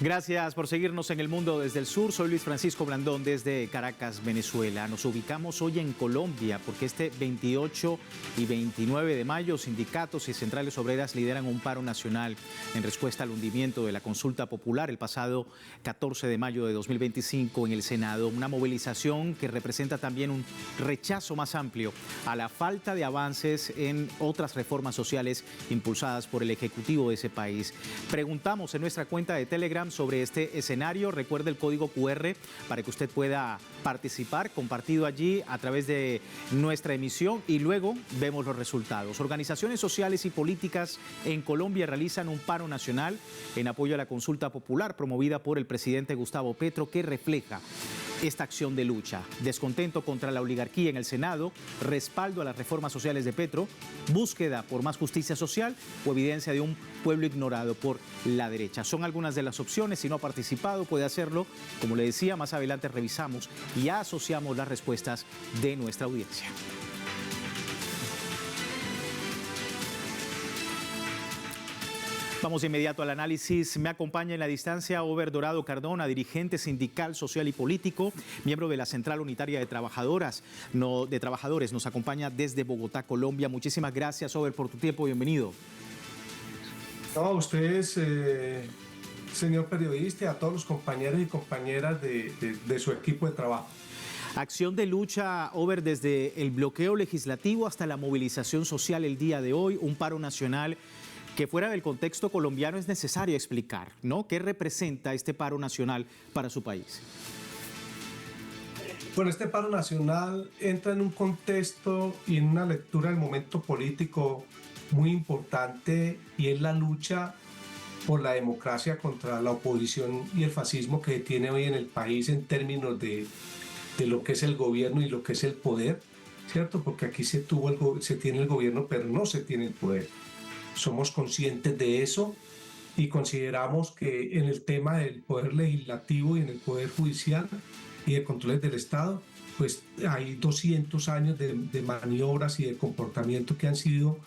Gracias por seguirnos en El Mundo desde el Sur. Soy Luis Francisco Blandón desde Caracas, Venezuela. Nos ubicamos hoy en Colombia porque este 28 y 29 de mayo sindicatos y centrales obreras lideran un paro nacional en respuesta al hundimiento de la consulta popular el pasado 14 de mayo de 2025 en el Senado. Una movilización que representa también un rechazo más amplio a la falta de avances en otras reformas sociales impulsadas por el Ejecutivo de ese país. Preguntamos en nuestra cuenta de Telegram sobre este escenario. Recuerde el código QR para que usted pueda participar, compartido allí a través de nuestra emisión, y luego vemos los resultados. Organizaciones sociales y políticas en Colombia realizan un paro nacional en apoyo a la consulta popular promovida por el presidente Gustavo Petro, que refleja esta acción de lucha: descontento contra la oligarquía en el Senado, respaldo a las reformas sociales de Petro, búsqueda por más justicia social o evidencia de un pueblo ignorado por la derecha. Son algunas de las opciones. Si no ha participado, puede hacerlo. Como le decía, más adelante revisamos y asociamos las respuestas de nuestra audiencia. Vamos de inmediato al análisis. Me acompaña en la distancia Over Dorado Cardona, dirigente sindical, social y político, miembro de la Central Unitaria de Trabajadores. Nos acompaña desde Bogotá, Colombia. Muchísimas gracias, Over, por tu tiempo. Bienvenido. No, a ustedes, señor periodista, y a todos los compañeros y compañeras de su equipo de trabajo. Acción de lucha, Over, desde el bloqueo legislativo hasta la movilización social el día de hoy, un paro nacional que fuera del contexto colombiano es necesario explicar, ¿no? ¿Qué representa este paro nacional para su país? Bueno, este paro nacional entra en un contexto y en una lectura del momento político muy importante, y es la lucha por la democracia contra la oposición y el fascismo que tiene hoy en el país en términos de lo que es el gobierno y lo que es el poder, ¿cierto? Porque aquí se tiene el gobierno, pero no se tiene el poder. Somos conscientes de eso y consideramos que en el tema del poder legislativo y en el poder judicial y de controles del Estado, pues hay 200 años de maniobras y de comportamiento que han sido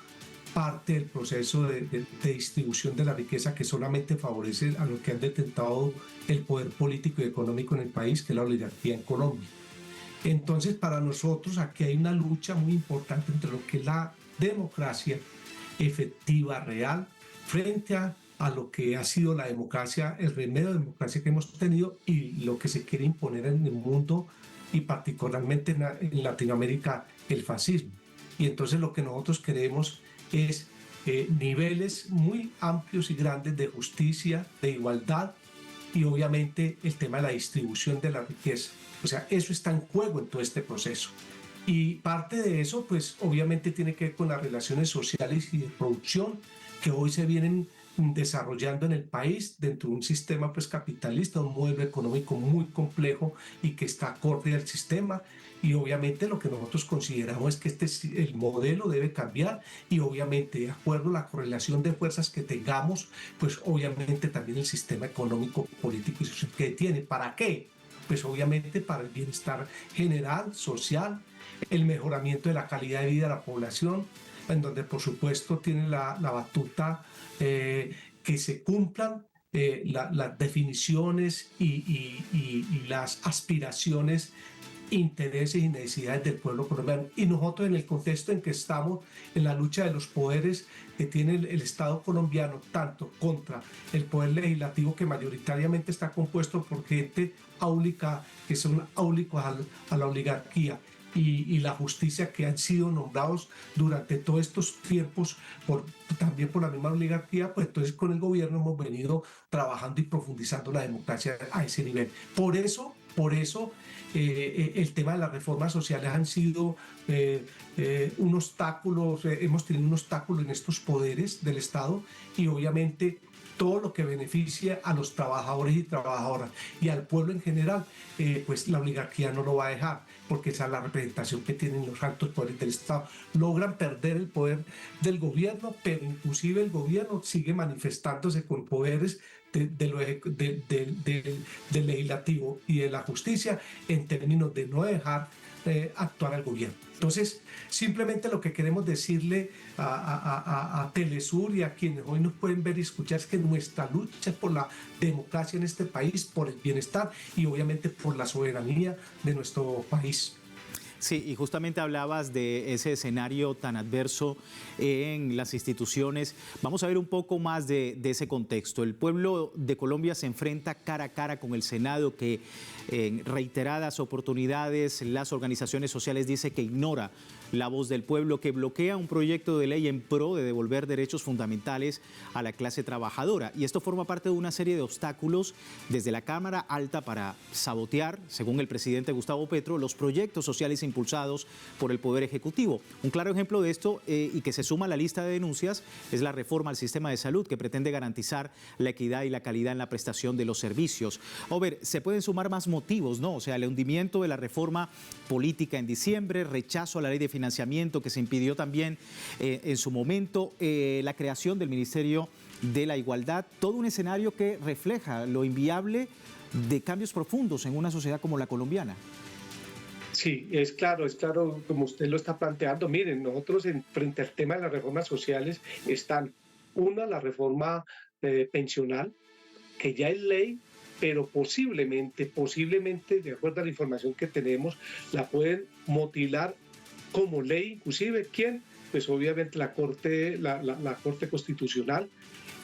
parte del proceso de distribución de la riqueza, que solamente favorece a los que han detentado el poder político y económico en el país, que es la oligarquía en Colombia. Entonces, para nosotros aquí hay una lucha muy importante entre lo que es la democracia efectiva, real, frente a lo que ha sido la democracia, el remedio de democracia que hemos tenido, y lo que se quiere imponer en el mundo y particularmente en Latinoamérica, el fascismo. Y entonces lo que nosotros queremos es niveles muy amplios y grandes de justicia, de igualdad, y obviamente el tema de la distribución de la riqueza. O sea, eso está en juego en todo este proceso. Y parte de eso, pues obviamente tiene que ver con las relaciones sociales y de producción que hoy se vienen desarrollando en el país dentro de un sistema pues capitalista, un modelo económico muy complejo y que está acorde al sistema. Y obviamente lo que nosotros consideramos es que el modelo debe cambiar, y obviamente de acuerdo a la correlación de fuerzas que tengamos, pues obviamente también el sistema económico, político y social que tiene. ¿Para qué? Pues obviamente para el bienestar general, social, el mejoramiento de la calidad de vida de la población, en donde por supuesto tiene la batuta que se cumplan las definiciones y las aspiraciones, intereses y necesidades del pueblo colombiano. Y nosotros, en el contexto en que estamos, en la lucha de los poderes que tiene el Estado colombiano, tanto contra el poder legislativo, que mayoritariamente está compuesto por gente áulica, que son áulicos a la oligarquía, y la justicia, que han sido nombrados durante todos estos tiempos también por la misma oligarquía, pues entonces con el gobierno hemos venido trabajando y profundizando la democracia a ese nivel. Por eso el tema de las reformas sociales han sido un obstáculo, hemos tenido un obstáculo en estos poderes del Estado, y obviamente todo lo que beneficie a los trabajadores y trabajadoras y al pueblo en general, pues la oligarquía no lo va a dejar, porque esa es la representación que tienen los altos poderes del Estado. Logran perder el poder del gobierno, pero inclusive el gobierno sigue manifestándose con poderes del legislativo y de la justicia, en términos de no dejar actuar al gobierno. Entonces, simplemente lo que queremos decirle a Telesur y a quienes hoy nos pueden ver y escuchar es que nuestra lucha es por la democracia en este país, por el bienestar y obviamente por la soberanía de nuestro país. Sí, y justamente hablabas de ese escenario tan adverso en las instituciones. Vamos a ver un poco más de ese contexto. El pueblo de Colombia se enfrenta cara a cara con el Senado, que en reiteradas oportunidades las organizaciones sociales dicen que ignora la voz del pueblo, que bloquea un proyecto de ley en pro de devolver derechos fundamentales a la clase trabajadora. Y esto forma parte de una serie de obstáculos desde la Cámara Alta para sabotear, según el presidente Gustavo Petro, los proyectos sociales impulsados por el Poder Ejecutivo. Un claro ejemplo de esto y que se suma a la lista de denuncias es la reforma al sistema de salud, que pretende garantizar la equidad y la calidad en la prestación de los servicios. Over, se pueden sumar más motivos, ¿no? O sea, el hundimiento de la reforma política en diciembre, rechazo a la ley de financiamiento que se impidió también en su momento, la creación del Ministerio de la Igualdad, todo un escenario que refleja lo inviable de cambios profundos en una sociedad como la colombiana. Sí, es claro, como usted lo está planteando. Miren, nosotros frente al tema de las reformas sociales están, una, la reforma pensional, que ya es ley, pero posiblemente, de acuerdo a la información que tenemos, la pueden motilar como ley, inclusive, ¿quién? Pues obviamente la Corte Constitucional,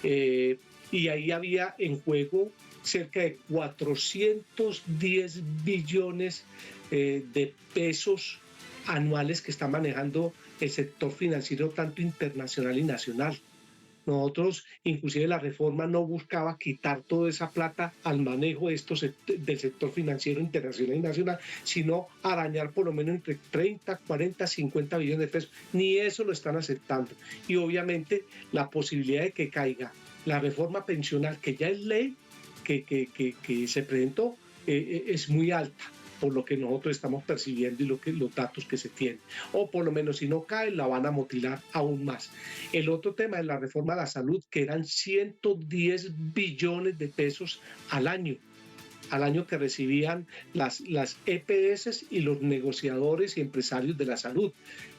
y ahí había en juego cerca de 410 billones de pesos anuales que está manejando el sector financiero tanto internacional y nacional. Nosotros, inclusive la reforma no buscaba quitar toda esa plata al manejo de del sector financiero internacional y nacional, sino arañar por lo menos entre 30, 40, 50 billones de pesos. Ni eso lo están aceptando. Y obviamente la posibilidad de que caiga la reforma pensional, que ya es ley, que se presentó, es muy alta, por lo que nosotros estamos percibiendo y los datos que se tienen. O por lo menos si no cae, la van a mutilar aún más. El otro tema es la reforma a la salud, que eran 110 billones de pesos al año que recibían las EPS y los negociadores y empresarios de la salud.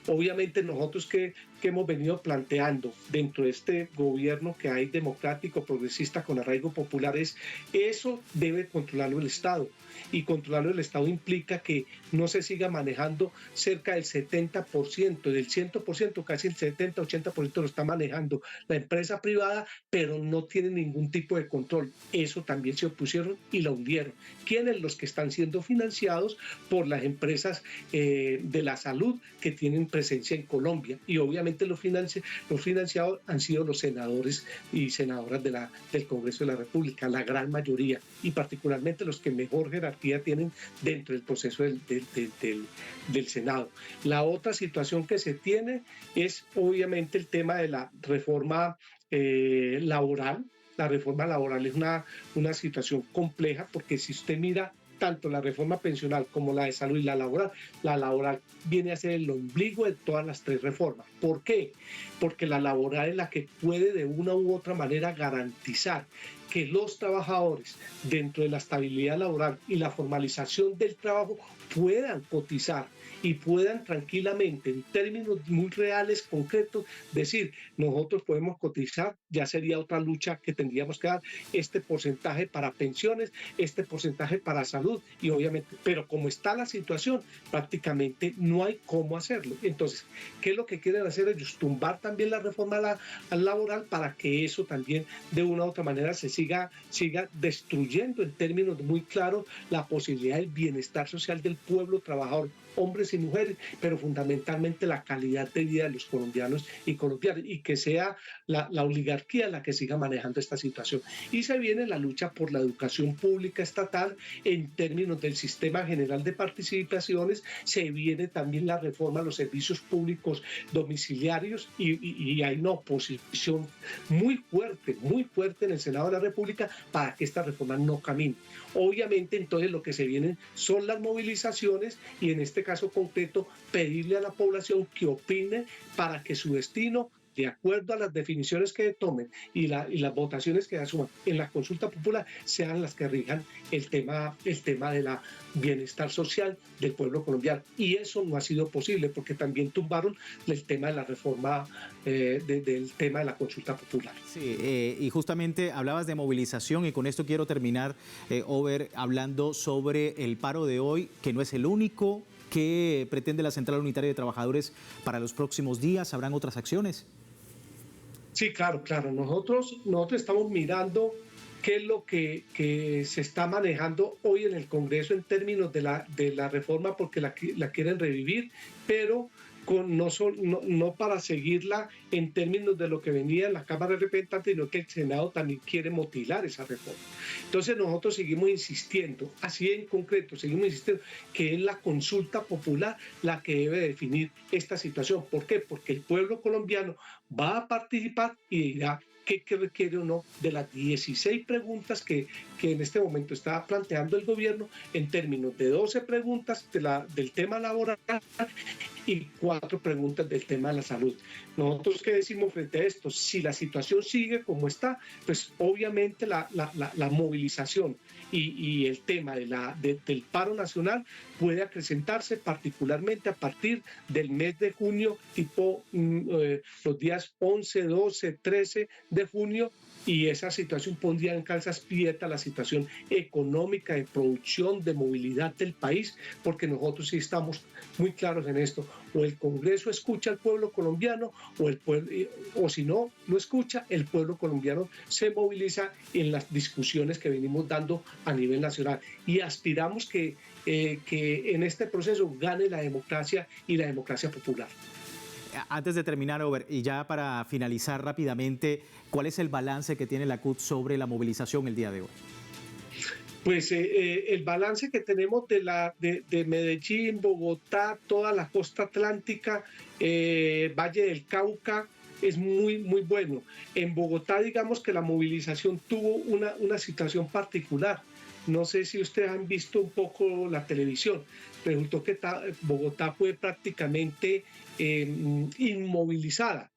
Obviamente nosotros que hemos venido planteando dentro de este gobierno que hay democrático, progresista, con arraigo popular, es eso debe controlarlo el Estado. Y controlarlo el Estado implica que no se siga manejando cerca del 70%, del 100%, casi el 70-80% lo está manejando la empresa privada, pero no tiene ningún tipo de control. Eso también se opusieron y la hundieron. ¿Quiénes? Los que están siendo financiados por las empresas de la salud que tienen presencia en Colombia. Y obviamente los financiados han sido los senadores y senadoras del Congreso de la República, la gran mayoría, y particularmente los que mejor jerarquía tienen dentro del proceso del Senado. La otra situación que se tiene es obviamente el tema de la reforma laboral. La reforma laboral es una situación compleja, porque si usted mira tanto la reforma pensional como la de salud y la laboral viene a ser el ombligo de todas las tres reformas. ¿Por qué? Porque la laboral es la que puede de una u otra manera garantizar que los trabajadores, dentro de la estabilidad laboral y la formalización del trabajo, puedan cotizar y puedan tranquilamente, en términos muy reales, concretos, decir, nosotros podemos cotizar, ya sería otra lucha que tendríamos que dar, este porcentaje para pensiones, este porcentaje para salud, y obviamente, pero como está la situación, prácticamente no hay cómo hacerlo. Entonces, ¿qué es lo que quieren hacer ellos? Tumbar también la reforma laboral para que eso también de una u otra manera se siga destruyendo en términos muy claros la posibilidad del bienestar social del pueblo trabajador, hombres y mujeres, pero fundamentalmente la calidad de vida de los colombianos y colombianas, y que sea la oligarquía la que siga manejando esta situación. Y se viene la lucha por la educación pública estatal en términos del sistema general de participaciones, se viene también la reforma a los servicios públicos domiciliarios, y hay una oposición muy fuerte en el Senado de la República para que esta reforma no camine. Obviamente, entonces lo que se vienen son las movilizaciones, y en este caso concreto pedirle a la población que opine para que su destino de acuerdo a las definiciones que tomen y las votaciones que asuman en la consulta popular, sean las que rijan el tema de la bienestar social del pueblo colombiano. Y eso no ha sido posible porque también tumbaron el tema de la reforma, del tema de la consulta popular. Sí, y justamente hablabas de movilización y con esto quiero terminar, Ober, hablando sobre el paro de hoy, que no es el único. ¿Qué pretende la Central Unitaria de Trabajadores para los próximos días? ¿Habrán otras acciones? Sí, claro. Nosotros estamos mirando qué es lo que se está manejando hoy en el Congreso en términos de la reforma, porque la quieren revivir, pero no para seguirla en términos de lo que venía en la Cámara de Representantes, sino que el Senado también quiere mutilar esa reforma. Entonces nosotros seguimos insistiendo, así en concreto, seguimos insistiendo que es la consulta popular la que debe definir esta situación. ¿Por qué? Porque el pueblo colombiano va a participar y dirá qué requiere o no de las 16 preguntas que en este momento está planteando el gobierno, en términos de 12 preguntas del tema laboral y 4 preguntas del tema de la salud. Nosotros, ¿qué decimos frente a esto? Si la situación sigue como está, pues obviamente la movilización y el tema del paro nacional puede acrecentarse, particularmente a partir del mes de junio, tipo los días 11, 12, 13 de junio, y esa situación pondría en calzas prietas la situación económica, de producción, de movilidad del país, porque nosotros sí estamos muy claros en esto: o el Congreso escucha al pueblo colombiano, o si no lo escucha, el pueblo colombiano se moviliza en las discusiones que venimos dando a nivel nacional, y aspiramos que en este proceso gane la democracia y la democracia popular. Antes de terminar, Ober, y ya para finalizar rápidamente, ¿cuál es el balance que tiene la CUT sobre la movilización el día de hoy? Pues el balance que tenemos de Medellín, Bogotá, toda la costa atlántica, Valle del Cauca, es muy bueno. En Bogotá, digamos que la movilización tuvo una situación particular. No sé si ustedes han visto un poco la televisión. Resultó que Bogotá fue prácticamente inmovilizada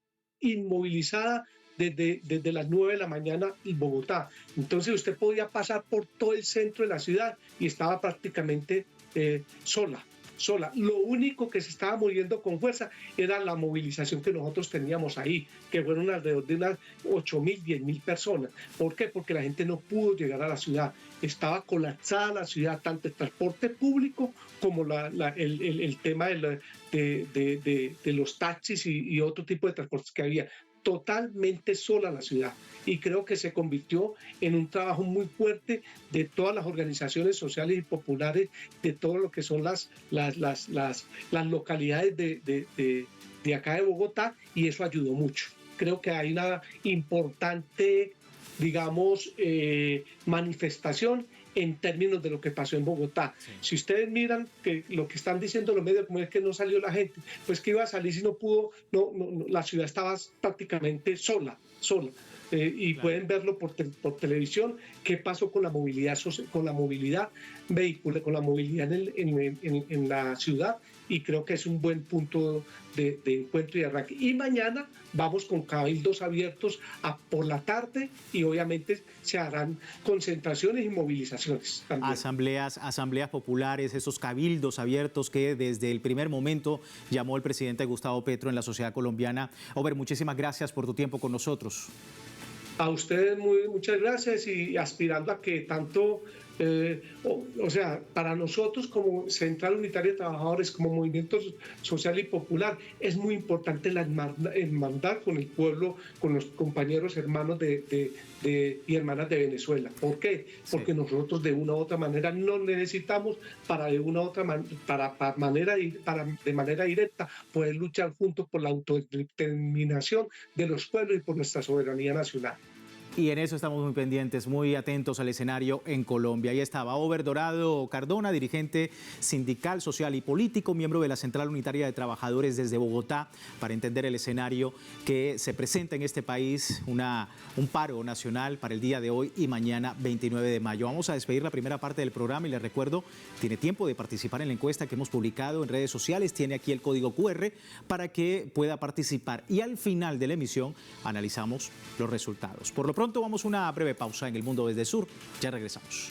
desde las 9 de la mañana en Bogotá. Entonces usted podía pasar por todo el centro de la ciudad y estaba prácticamente sola. Lo único que se estaba moviendo con fuerza era la movilización que nosotros teníamos ahí, que fueron alrededor de unas 8.000, 10.000 personas. ¿Por qué? Porque la gente no pudo llegar a la ciudad. Estaba colapsada la ciudad, tanto el transporte público como el tema de los taxis y otro tipo de transportes que había. Totalmente sola la ciudad, y creo que se convirtió en un trabajo muy fuerte de todas las organizaciones sociales y populares, de todo lo que son las localidades de acá de Bogotá, y eso ayudó mucho. Creo que hay una importante, digamos, manifestación en términos de lo que pasó en Bogotá. Sí. Si ustedes miran que lo que están diciendo los medios, como es que no salió la gente, pues que iba a salir si no pudo, la ciudad estaba prácticamente sola. Y claro, pueden verlo por televisión, qué pasó con la movilidad vehicular, con la movilidad en la ciudad, y creo que es un buen punto de encuentro y arranque. Y mañana vamos con cabildos abiertos por la tarde, y obviamente se harán concentraciones y movilizaciones también. Asambleas populares, esos cabildos abiertos que desde el primer momento llamó el presidente Gustavo Petro en la sociedad colombiana. Ober, muchísimas gracias por tu tiempo con nosotros. A ustedes muchas gracias, y aspirando a que tanto, para nosotros como Central Unitaria de Trabajadores, como movimiento social y popular, es muy importante la hermandad con el pueblo, con los compañeros hermanos y hermanas de Venezuela. ¿Por qué? Porque sí, nosotros de una u otra manera nos necesitamos de manera directa poder luchar juntos por la autodeterminación de los pueblos y por nuestra soberanía nacional. Y en eso estamos muy pendientes, muy atentos al escenario en Colombia. Ahí estaba Over Dorado Cardona, dirigente sindical, social y político, miembro de la Central Unitaria de Trabajadores desde Bogotá, para entender el escenario que se presenta en este país, un paro nacional para el día de hoy y mañana 29 de mayo. Vamos a despedir la primera parte del programa y les recuerdo, tiene tiempo de participar en la encuesta que hemos publicado en redes sociales, tiene aquí el código QR para que pueda participar y al final de la emisión analizamos los resultados. Por lo pronto vamos a una breve pausa en El Mundo desde el Sur. Ya regresamos.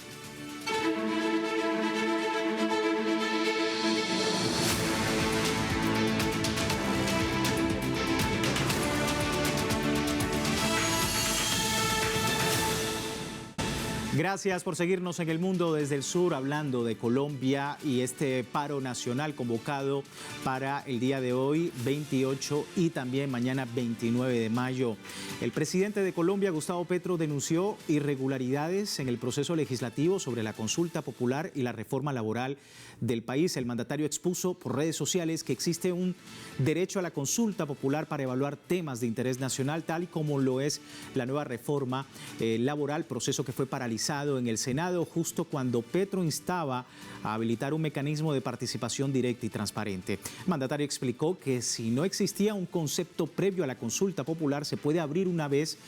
Gracias por seguirnos en El Mundo desde el Sur, hablando de Colombia y este paro nacional convocado para el día de hoy, 28 y también mañana 29 de mayo. El presidente de Colombia, Gustavo Petro, denunció irregularidades en el proceso legislativo sobre la consulta popular y la reforma laboral del país. El mandatario expuso por redes sociales que existe un derecho a la consulta popular para evaluar temas de interés nacional, tal y como lo es la nueva reforma laboral, proceso que fue paralizado en el Senado justo cuando Petro instaba a habilitar un mecanismo de participación directa y transparente. El mandatario explicó que si no existía un concepto previo a la consulta popular, se puede abrir una vez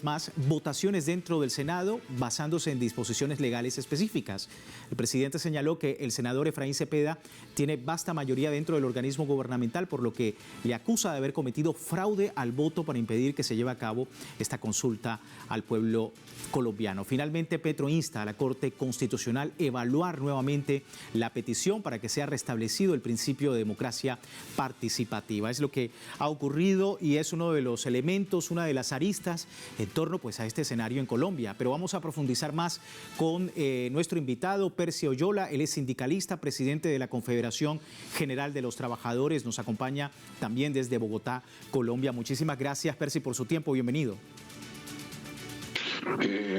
más votaciones dentro del Senado basándose en disposiciones legales específicas. El presidente señaló que el senador Efraín Cepeda tiene vasta mayoría dentro del organismo gubernamental, por lo que le acusa de haber cometido fraude al voto para impedir que se lleve a cabo esta consulta al pueblo colombiano. Finalmente, Petro insta a la Corte Constitucional a evaluar nuevamente la petición para que sea restablecido el principio de democracia participativa. Es lo que ha ocurrido y es uno de los elementos, una de las aristas en torno pues, a este escenario en Colombia. Pero vamos a profundizar más con nuestro invitado, Percy Oyola. Él es sindicalista, presidente de la Confederación General de los Trabajadores. Nos acompaña también desde Bogotá, Colombia. Muchísimas gracias, Percy, por su tiempo. Bienvenido.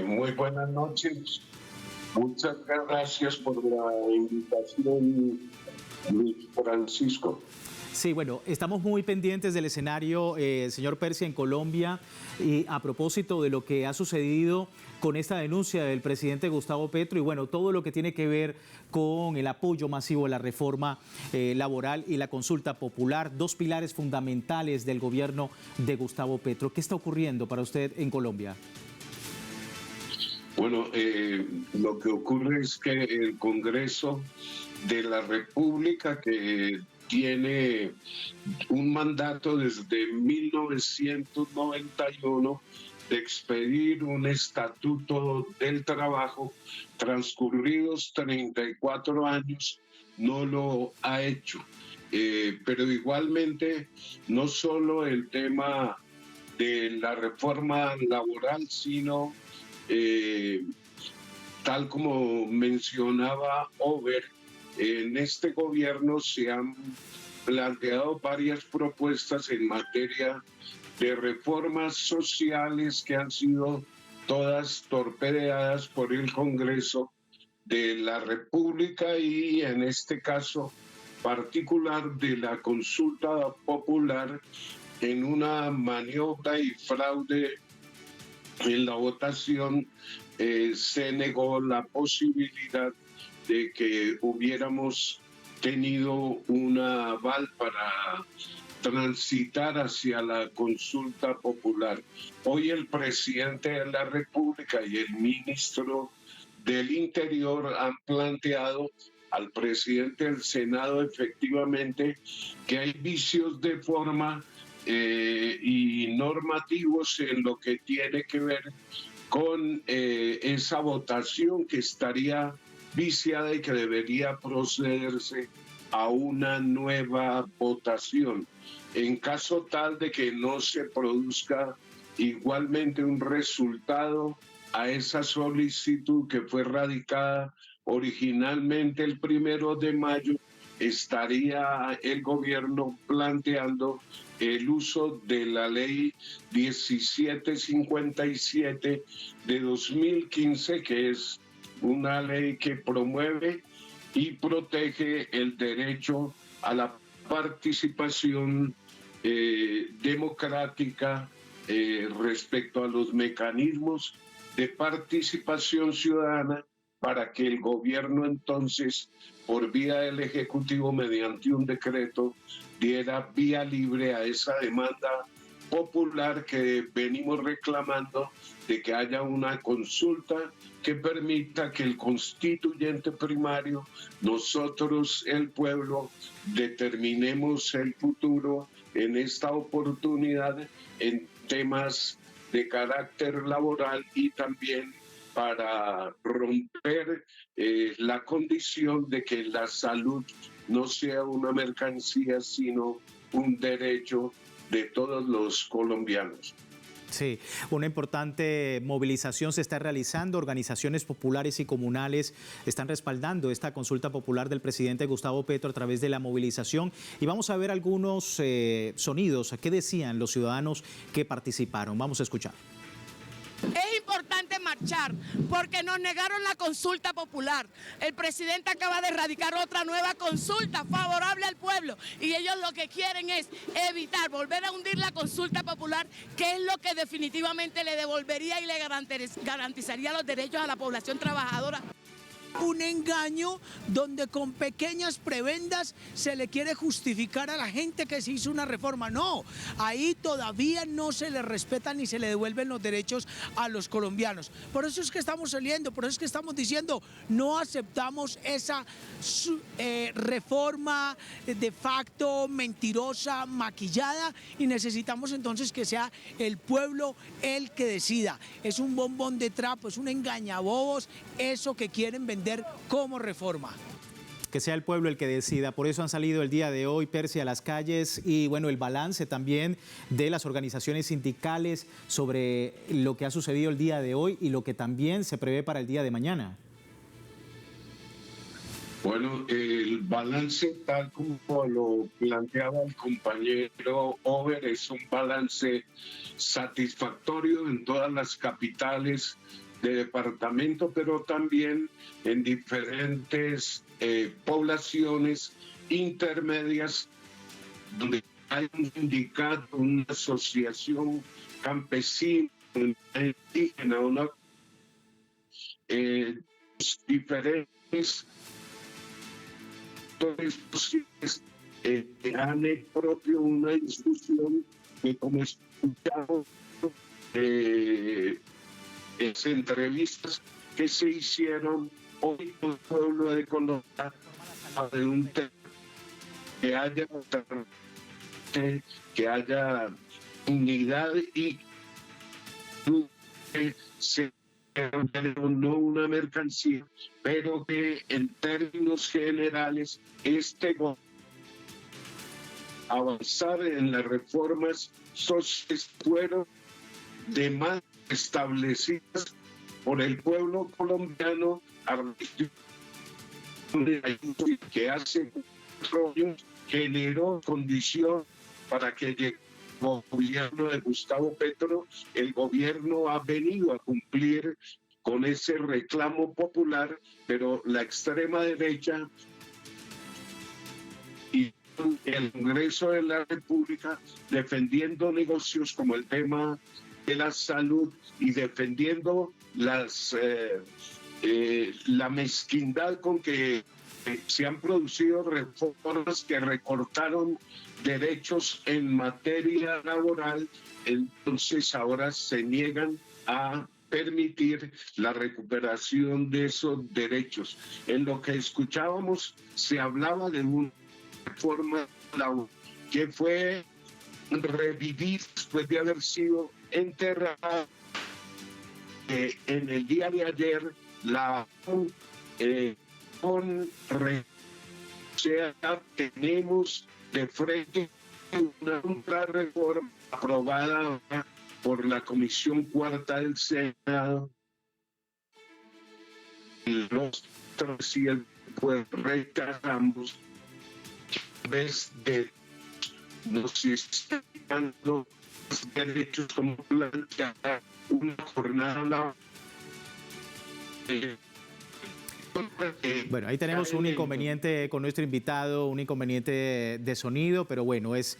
Muy buenas noches. Muchas gracias por la invitación, Luis Francisco. Sí, bueno, estamos muy pendientes del escenario, señor Percy, en Colombia, y a propósito de lo que ha sucedido con esta denuncia del presidente Gustavo Petro y bueno, todo lo que tiene que ver con el apoyo masivo a la reforma laboral y la consulta popular, dos pilares fundamentales del gobierno de Gustavo Petro. ¿Qué está ocurriendo para usted en Colombia? Bueno, lo que ocurre es que el Congreso de la República, que tiene un mandato desde 1991 de expedir un estatuto del trabajo, transcurridos 34 años, no lo ha hecho. Pero igualmente, no solo el tema de la reforma laboral, sino tal como mencionaba Over, en este gobierno se han planteado varias propuestas en materia de reformas sociales que han sido todas torpedeadas por el Congreso de la República y en este caso particular de la consulta popular en una maniobra y fraude en la votación. Se negó la posibilidad de que hubiéramos tenido un aval para transitar hacia la consulta popular. Hoy el presidente de la República y el ministro del Interior han planteado al presidente del Senado efectivamente que hay vicios de forma y normativos en lo que tiene que ver con esa votación que estaría viciada y que debería procederse a una nueva votación. En caso tal de que no se produzca igualmente un resultado a esa solicitud que fue radicada originalmente el 1 de mayo, estaría el gobierno planteando el uso de la ley 1757 de 2015, que es una ley que promueve y protege el derecho a la participación democrática respecto a los mecanismos de participación ciudadana para que el gobierno entonces, por vía del Ejecutivo, mediante un decreto, diera vía libre a esa demanda popular que venimos reclamando de que haya una consulta que permita que el constituyente primario, nosotros, el pueblo, determinemos el futuro en esta oportunidad en temas de carácter laboral y también para romper la condición de que la salud no sea una mercancía, sino un derecho de todos los colombianos. Sí, una importante movilización se está realizando. Organizaciones populares y comunales están respaldando esta consulta popular del presidente Gustavo Petro a través de la movilización. Y vamos a ver algunos sonidos. ¿Qué decían los ciudadanos que participaron? Vamos a escuchar. Es importante marchar porque nos negaron la consulta popular. El presidente acaba de erradicar otra nueva consulta favorable al pueblo y ellos lo que quieren es evitar, volver a hundir la consulta popular, que es lo que definitivamente le devolvería y le garantizaría los derechos a la población trabajadora. Un engaño donde con pequeñas prebendas se le quiere justificar a la gente que se hizo una reforma. No, ahí todavía no se le respeta ni se le devuelven los derechos a los colombianos. Por eso es que estamos saliendo, por eso es que estamos diciendo no aceptamos esa reforma de facto mentirosa, maquillada, y necesitamos entonces que sea el pueblo el que decida. Es un bombón de trapo, es un engañabobos eso que quieren vender como reforma. Que sea el pueblo el que decida. Por eso han salido el día de hoy, Percy, a las calles y bueno, el balance también de las organizaciones sindicales sobre lo que ha sucedido el día de hoy y lo que también se prevé para el día de mañana. Bueno, el balance tal como lo planteaba el compañero Over es un balance satisfactorio en todas las capitales de departamento, pero también en diferentes poblaciones intermedias donde hay un sindicato, una asociación campesina, indígena, diferentes posibles han hecho propio una discusión que, como escuchamos, entrevistas que se hicieron hoy en el pueblo de Colombia de un tema que haya unidad y que se no una mercancía, pero que en términos generales avanzar en las reformas sociales fueron de más establecidas por el pueblo colombiano que hace 4 años generó condición para que llegue el gobierno de Gustavo Petro. El gobierno ha venido a cumplir con ese reclamo popular, pero la extrema derecha y el Congreso de la República defendiendo negocios como el tema de la salud y defendiendo la mezquindad con que se han producido reformas que recortaron derechos en materia laboral, entonces ahora se niegan a permitir la recuperación de esos derechos. En lo que escuchábamos se hablaba de una reforma laboral que fue revivir después de haber sido enterrada. En el día de ayer tenemos de frente una reforma aprobada por la Comisión Cuarta del Senado. Nosotros y el pueblo rechazamos en vez de nos están dando los derechos como plantear una jornada laboral Bueno, ahí tenemos un inconveniente con nuestro invitado, un inconveniente de sonido, pero bueno, es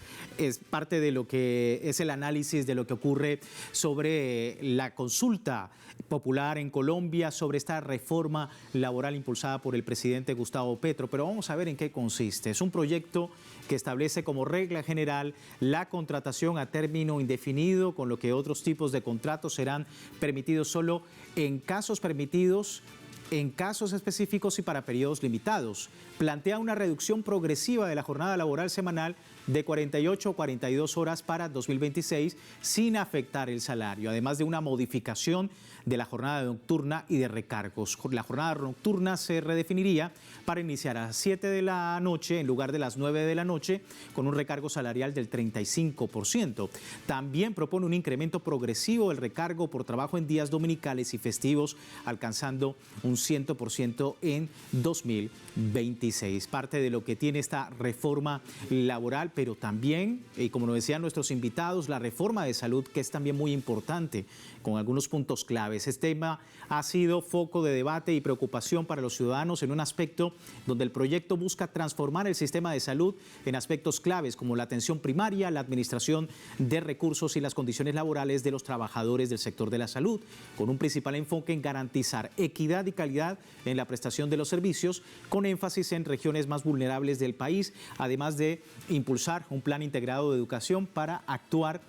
parte de lo que es el análisis de lo que ocurre sobre la consulta popular en Colombia, sobre esta reforma laboral impulsada por el presidente Gustavo Petro. Pero vamos a ver en qué consiste. Es un proyecto que establece como regla general la contratación a término indefinido, con lo que otros tipos de contratos serán permitidos solo en casos permitidos, en casos específicos y para periodos limitados. Plantea una reducción progresiva de la jornada laboral semanal de 48 a 42 horas para 2026 sin afectar el salario, además de una modificación de la jornada nocturna y de recargos. La jornada nocturna se redefiniría para iniciar a las 7 de la noche en lugar de las 9 de la noche, con un recargo salarial del 35%. También propone un incremento progresivo del recargo por trabajo en días dominicales y festivos, alcanzando un 100% en 2026. Parte de lo que tiene esta reforma laboral, pero también, como nos decían nuestros invitados, la reforma de salud, que es también muy importante, con algunos puntos claves. Este tema ha sido foco de debate y preocupación para los ciudadanos en un aspecto donde el proyecto busca transformar el sistema de salud en aspectos claves como la atención primaria, la administración de recursos y las condiciones laborales de los trabajadores del sector de la salud, con un principal enfoque en garantizar equidad y calidad en la prestación de los servicios, con énfasis en regiones más vulnerables del país, además de impulsar un plan integrado de educación para actuar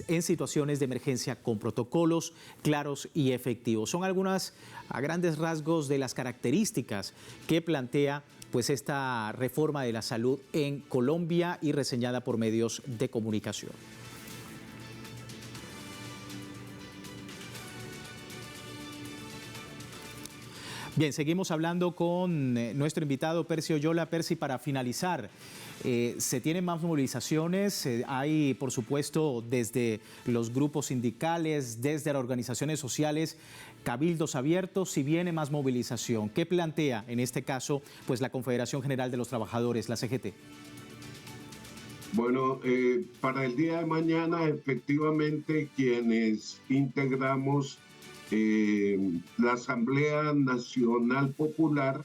en situaciones de emergencia con protocolos claros y efectivos. Son algunas, a grandes rasgos, de las características que plantea pues esta reforma de la salud en Colombia y reseñada por medios de comunicación. Bien, seguimos hablando con nuestro invitado Percy Oyola. Percy, para finalizar, ¿se tienen más movilizaciones? Hay, por supuesto, desde los grupos sindicales, desde las organizaciones sociales, cabildos abiertos, si viene más movilización. ¿Qué plantea, en este caso, pues la Confederación General de los Trabajadores, la CGT? Bueno, para el día de mañana, efectivamente, quienes integramos la Asamblea Nacional Popular,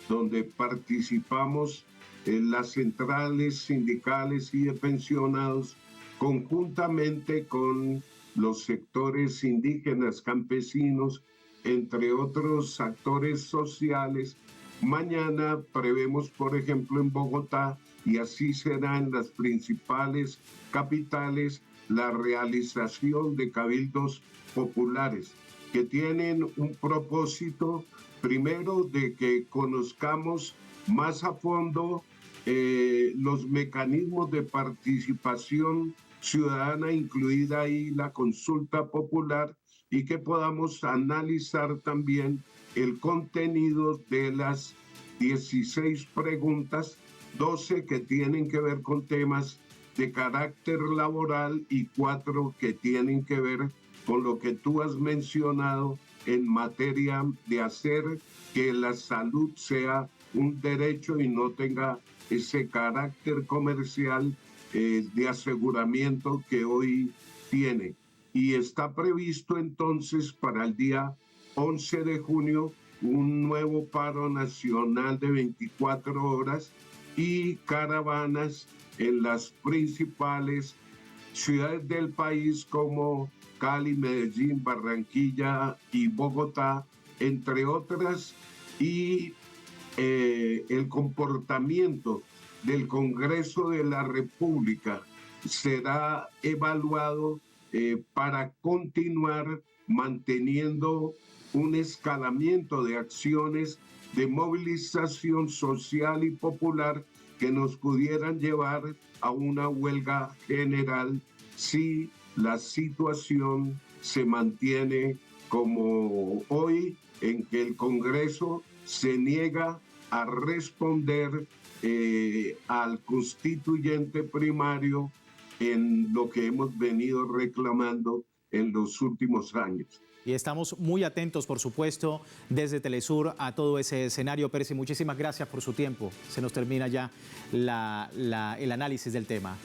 donde participamos en las centrales sindicales y de pensionados, conjuntamente con los sectores indígenas, campesinos, entre otros actores sociales. Mañana prevemos, por ejemplo, en Bogotá, y así será en las principales capitales, la realización de cabildos populares, que tienen un propósito, primero, de que conozcamos más a fondo los mecanismos de participación ciudadana, incluida ahí la consulta popular, y que podamos analizar también el contenido de las 16 preguntas, 12 que tienen que ver con temas de carácter laboral y 4 que tienen que ver con lo que tú has mencionado en materia de hacer que la salud sea un derecho y no tenga ese carácter comercial de aseguramiento que hoy tiene. Y está previsto entonces para el día 11 de junio un nuevo paro nacional de 24 horas y caravanas en las principales ciudades del país como Cali, Medellín, Barranquilla y Bogotá, entre otras, y el comportamiento del Congreso de la República será evaluado para continuar manteniendo un escalamiento de acciones de movilización social y popular que nos pudieran llevar a una huelga general si la situación se mantiene como hoy, en que el Congreso se niega a responder al constituyente primario en lo que hemos venido reclamando en los últimos años. Y estamos muy atentos, por supuesto, desde Telesur a todo ese escenario. Percy, muchísimas gracias por su tiempo. Se nos termina ya el análisis del tema.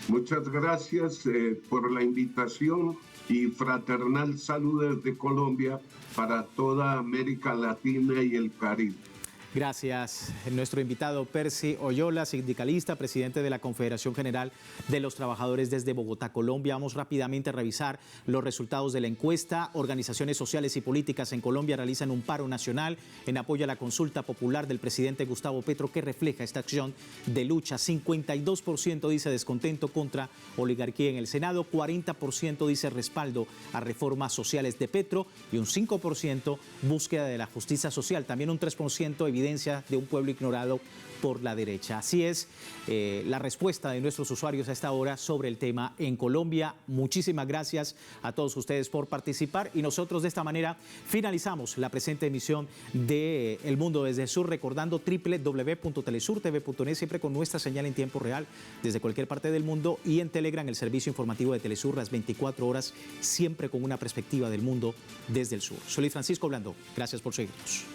Muchas gracias por la invitación y fraternal saludo desde Colombia para toda América Latina y el Caribe. Gracias. Nuestro invitado Percy Oyola, sindicalista, presidente de la Confederación General de los Trabajadores desde Bogotá, Colombia. Vamos rápidamente a revisar los resultados de la encuesta. Organizaciones sociales y políticas en Colombia realizan un paro nacional en apoyo a la consulta popular del presidente Gustavo Petro, que refleja esta acción de lucha. 52% dice descontento contra oligarquía en el Senado, 40% dice respaldo a reformas sociales de Petro y un 5% búsqueda de la justicia social. También un 3% evidencia de un pueblo ignorado por la derecha. Así es la respuesta de nuestros usuarios a esta hora sobre el tema en Colombia. Muchísimas gracias a todos ustedes por participar y nosotros de esta manera finalizamos la presente emisión de El Mundo desde el Sur, recordando www.telesurtv.net, siempre con nuestra señal en tiempo real desde cualquier parte del mundo, y en Telegram, el servicio informativo de Telesur, las 24 horas, siempre con una perspectiva del mundo desde el sur. Soy Luis Francisco Blandón. Gracias por seguirnos.